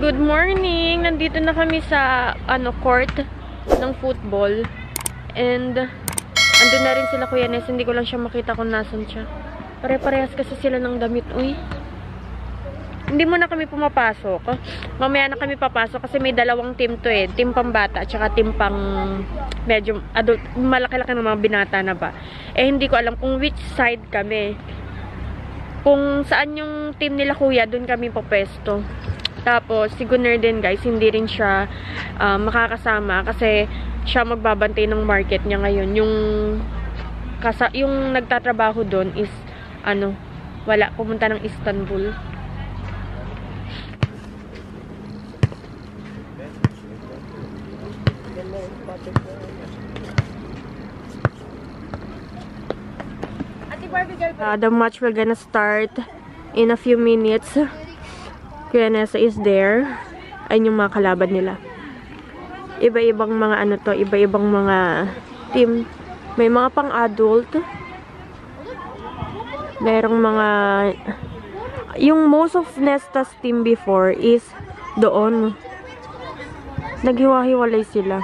Good morning! Nandito na kami sa court ng football. And andun na rin sila Kuya Nes. Hindi ko lang siya makita kung nasan siya. Pare-parehas kasi sila ng damit. Uy. Hindi mo na kami pumapasok. Mamaya na kami papasok kasi may dalawang team to eh. Team pambata at saka team pang medyo adult. Malaki-laki ng mga binata na ba. Eh hindi ko alam kung which side kami. Kung saan yung team nila Kuya, dun kami papesto. Tapos, si Gunner din guys, hindi rin siya makakasama kasi siya magbabantay ng market niya ngayon. Yung nagtatrabaho doon is, wala, pumunta ng Istanbul. The match will gonna start in a few minutes. Kuya Nessa is there. Ayun yung mga kalaban nila. Iba-ibang mga iba-ibang mga team. May mga pang-adult. Merong mga yung most of Nesta's team before is doon. Naghiwa-hiwalay sila.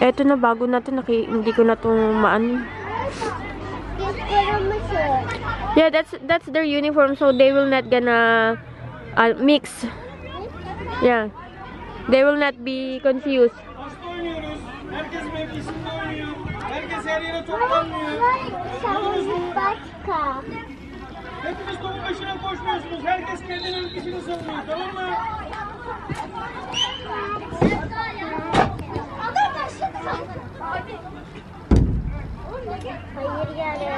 Eto na, bago na to, hindi ko na to Yeah, that's their uniform, so they will not gonna mix. Yeah. They will not be confused. Herkes mevkisinde oynuyor. Herkes her yere toplanmıyor. Hepiniz topun başına koşmuyorsunuz. Herkes kendi mevkisini savunuyor. Tamam mı? Hayır yani.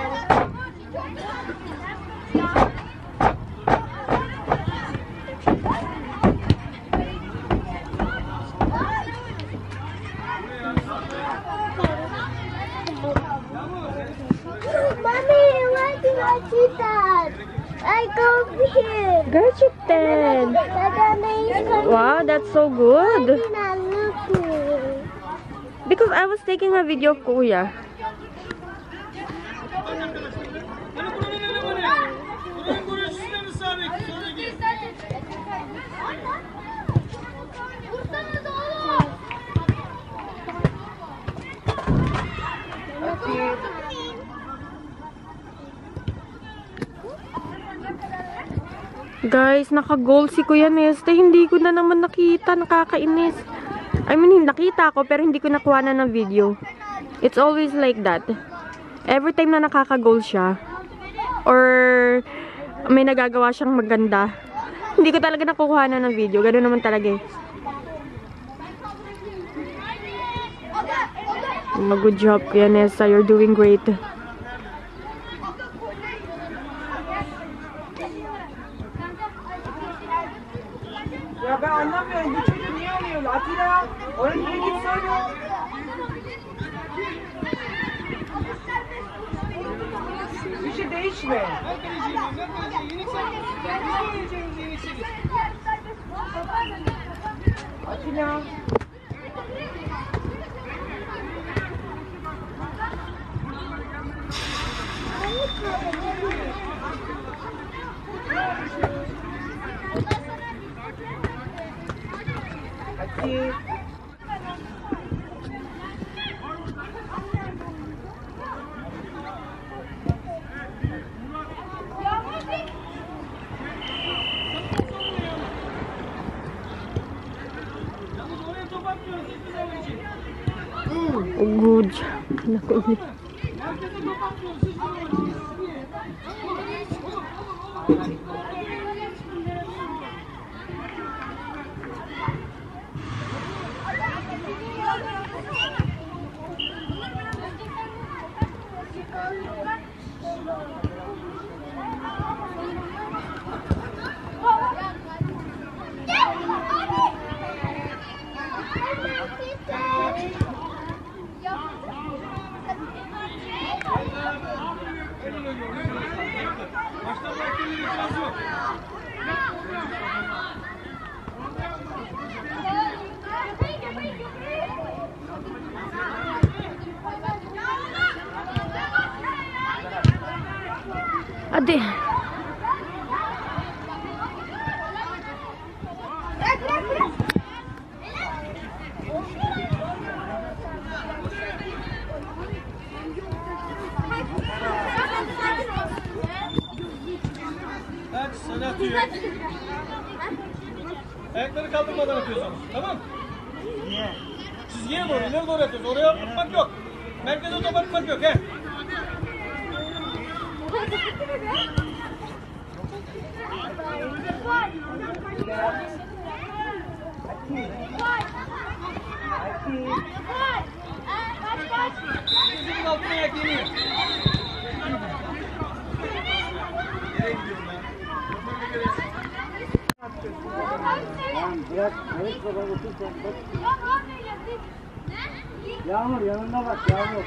I go here. Gerçekten. Wow, that's so good. Because I was taking a video of Kuya. Guys, naka-goal si Kuya Nesta. Hindi ko na naman nakita. Nakakainis. I mean, nakita ko pero hindi ko nakuha na ng video. It's always like that. Every time na nakaka-goal siya or may nagagawa siyang maganda, hindi ko talaga nakukuha na ng video. Ganoon naman talaga eh. Good job, Kuya Nesta. You're doing great. Ya ben anlamıyorum. Bu çocuğu niye alıyor? Atilla, oraya niye git söyle? Bir şey değişme. Atilla. Hadi. Good job. Ade. atıyor. Ayakları kaldırmadan atıyorsunuz. Tamam? Niye? Çizgiye doğru, ileri doğru atıyoruz. Oraya atmak yok. Merkeze topa atmak yok. He. Dizinin altına ayak yeniyor. Biraz evet baba otur sen bak. Yağmur yanına bak Yağmur.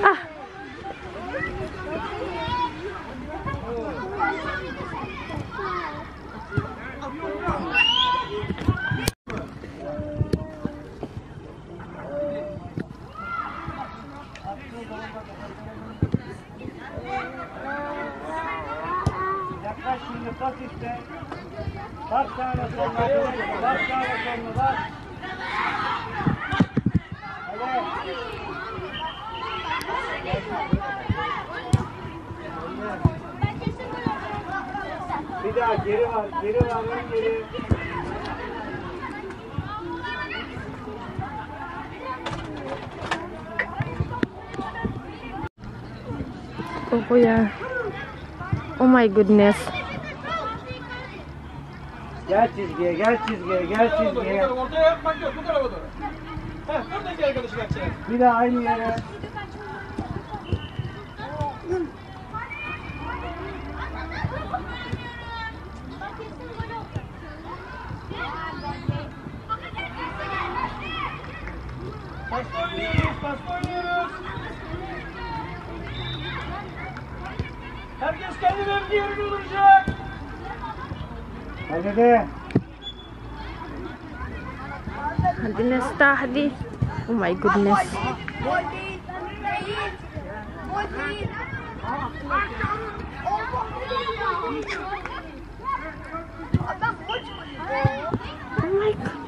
Ah. Yaklaş şimdi bas işte. Bas sağına soluna. Bas sağına soluna bas. Hadi. Bir daha geri var, geri var, ön geri. Oh, kuya. Oh my goodness. Gel çizgiye, gel çizgiye, gel çizgiye. Ortaya yapmak yok. Bu tarafa doğru. Heh, buradaki arkadaşı yapacağız. Bir daha aynı yere. Pasta oynuyoruz, pasta oynuyoruz. Herkes kendi mevki yerine duracak. Hadi de. Hadi Nesta, hadi. Oh my goodness. Oh my god.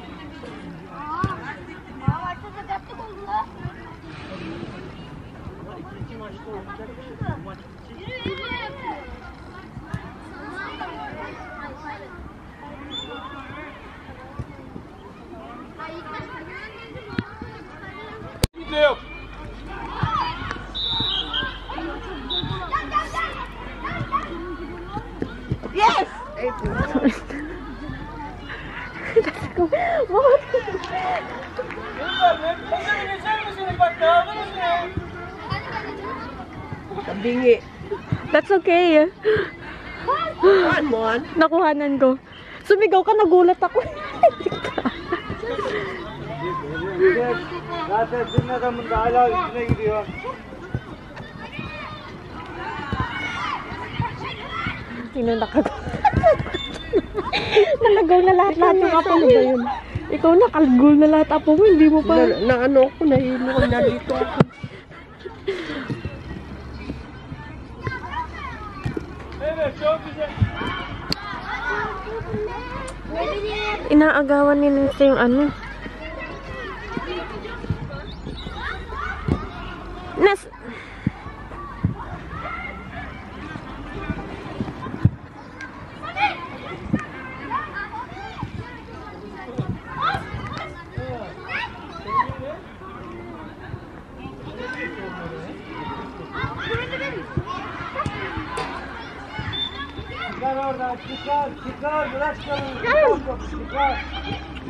Kimse yok. Yes! Kızlar, mevkinize bir geçer misiniz? Bak dağıldınız ya. That's okay. Nakuhanan ko. Sumigaw ka, nagulat ako. Gel. Zaten senin adamın da hala üstüne gidiyor. Sino nakagaw? Nalagaw na lahat-lahat yung apo mo ba yun? Ikaw nakalagol na lahat apo mo, hindi mo pa. Na ano ko, nahilo ko na dito ako. Evet, çok güzel. Inaagawan ni Nesta yung ano. Nes... Çıkar oradan, çıkar, çıkar, bırak canını. Çıkar.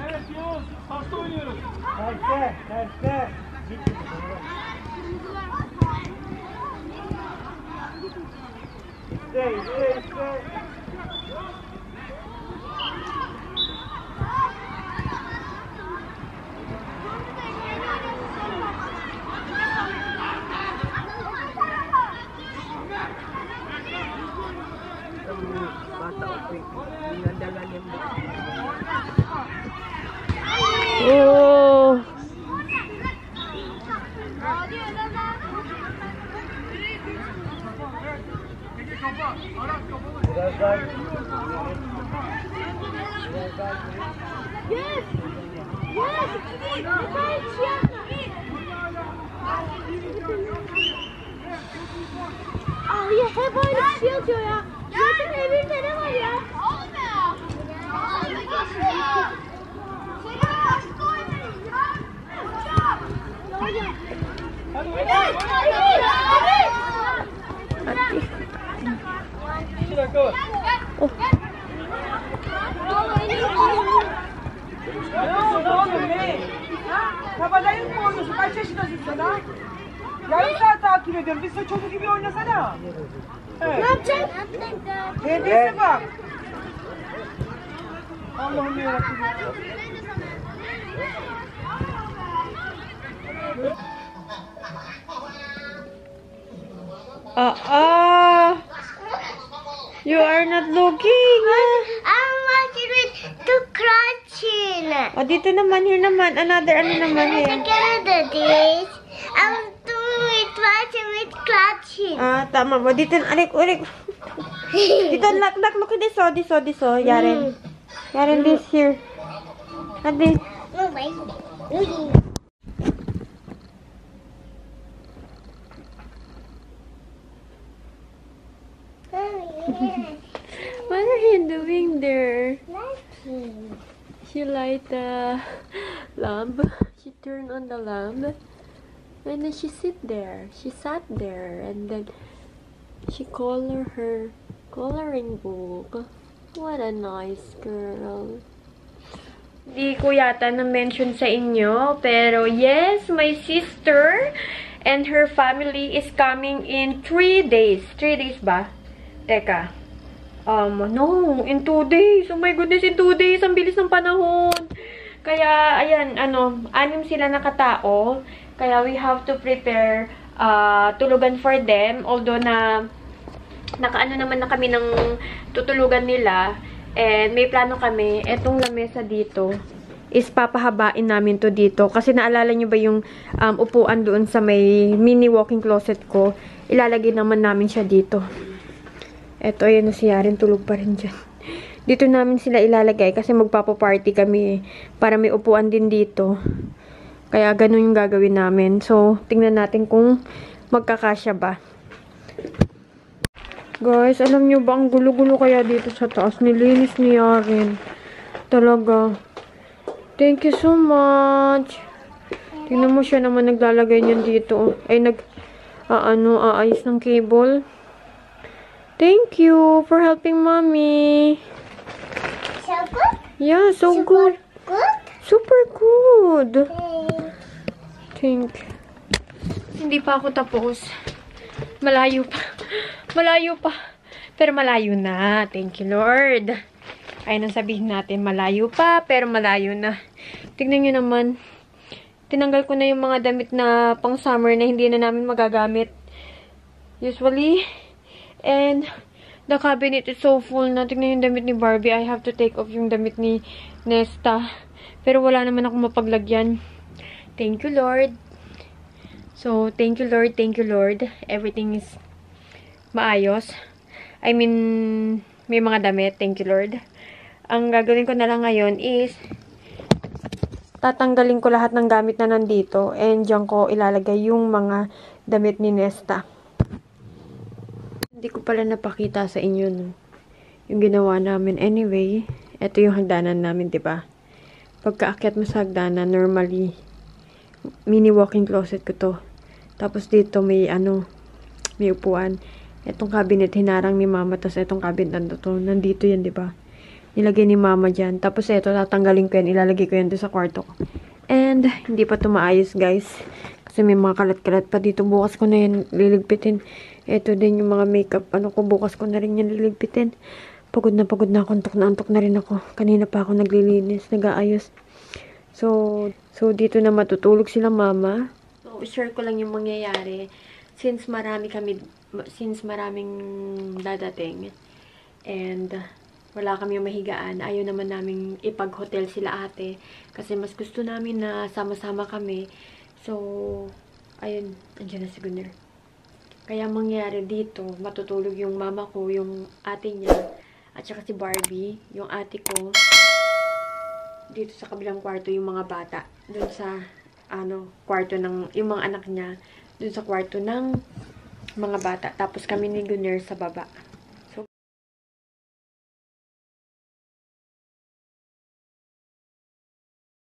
Evet Yavuz, pasta oynuyoruz. Terste, terste. İşte, işte, işte. Oh. Yes! Yes! Abi hep aynı şey atıyor ya. Zaten evinde ne var ya? Olmuyor. Bir dakika var. Ne oldu oğlum ne? Kabadayı mı oynuyorsun? Kaç yaşındasın sen ha? Yarım saat takip ediyorum. Biz de çocuk gibi oynasana. Evet. Ne yapacaksın? Terbiyesine bak. Allah'ım yarabbim. You are not looking. I'm watching with the crunching. O, dito naman, here naman. Another, ano naman here. Together this. I'm doing it watching with clutching. Tama mo. Dito, ulik. Dito, look at this, Yaren. Yaren, this here. Ate. No, wait. What are you doing there? Nothing. She light the lamp. She turned on the lamp. And then she sat there. And then she colored her coloring book. What a nice girl. Di ko yata na-mention sa inyo, pero yes, my sister and her family is coming in 3 days. 3 days ba? Teka. No, in 2 days. Oh my goodness, in 2 days. Ang bilis ng panahon. Kaya, ayan, 6 sila na katao. Kaya we have to prepare tulugan for them. Although nakaano naman na kami ng tutulugan nila. And may plano kami. Etong lamesa dito is papahabain namin to dito. Kasi naalala nyo ba yung upuan doon sa may mini walk-in closet ko? Ilalagay naman namin siya dito. Eto, ayan na si Yaren. Tulog pa rin dyan. Dito namin sila ilalagay kasi magpapaparty kami. Para may upuan din dito. Kaya ganun yung gagawin namin. So, tingnan natin kung magkakasya ba. Guys, alam nyo ba, ang gulo-gulo kaya dito sa taas. Nilinis ni Yaren. Talaga. Thank you so much. Tingnan mo siya naman naglalagay niyan dito. Ay, aayos ng cable. Thank you for helping mommy. So good? Yeah, so good. Good? Super good. Okay. Think. Hindi pa ako tapos. Malayo pa. Malayo pa. Pero malayo na. Thank you, Lord. Ayun ang sabihin natin. Malayo pa, pero malayo na. Tignan nyo naman. Tinanggal ko na yung mga damit na pang summer na hindi na namin magagamit. Usually. And the cabinet is so full na. Tignan yung damit ni Barbie. I have to take off yung damit ni Nesta. Pero wala naman akong mapaglagyan. Thank you, Lord. So, thank you, Lord. Thank you, Lord. Everything is maayos. I mean, may mga damit. Thank you, Lord. Ang gagawin ko na lang ngayon is tatanggalin ko lahat ng gamit na nandito and diyan ko ilalagay yung mga damit ni Nesta. Hindi ko pala napakita sa inyo yung ginawa namin. Anyway, ito yung hagdanan namin, 'di ba? Pagkaakyat mo sa hagdanan, normally mini walk-in closet ko to. Tapos dito may may upuan. Etong cabinet hinarang ni Mama, tapos etong cabinet nandito yan, 'di ba? Nilagay ni Mama dyan. Tapos eto, tatanggalin ko yan. Ilalagay ko yan doon sa kwarto ko. And, hindi pa tumaayos, guys. Kasi may mga kalat-kalat pa dito. Bukas ko na yan liligpitin. Eto din yung mga makeup. Ko, bukas ko na rin yan liligpitin. Pagod na ako. Antok na rin ako. Kanina pa ako naglilinis, nag-aayos. So, dito na matutulog sila, Mama. So, share ko lang yung mangyayari. Since maraming dadating. And, wala kami yung mahigaan. Ayaw naman namin ipag-hotel sila ate. Kasi mas gusto namin na sama-sama kami. So, ayun. Andiyan na si Gunner. Kaya mangyari dito, matutulog yung mama ko, yung ate niya. At saka si Barbie, yung ate ko. Dito sa kabilang kwarto yung mga bata. Doon sa, kwarto ng, yung mga anak niya. Doon sa kwarto ng mga bata. Tapos kami ni Gunner sa baba.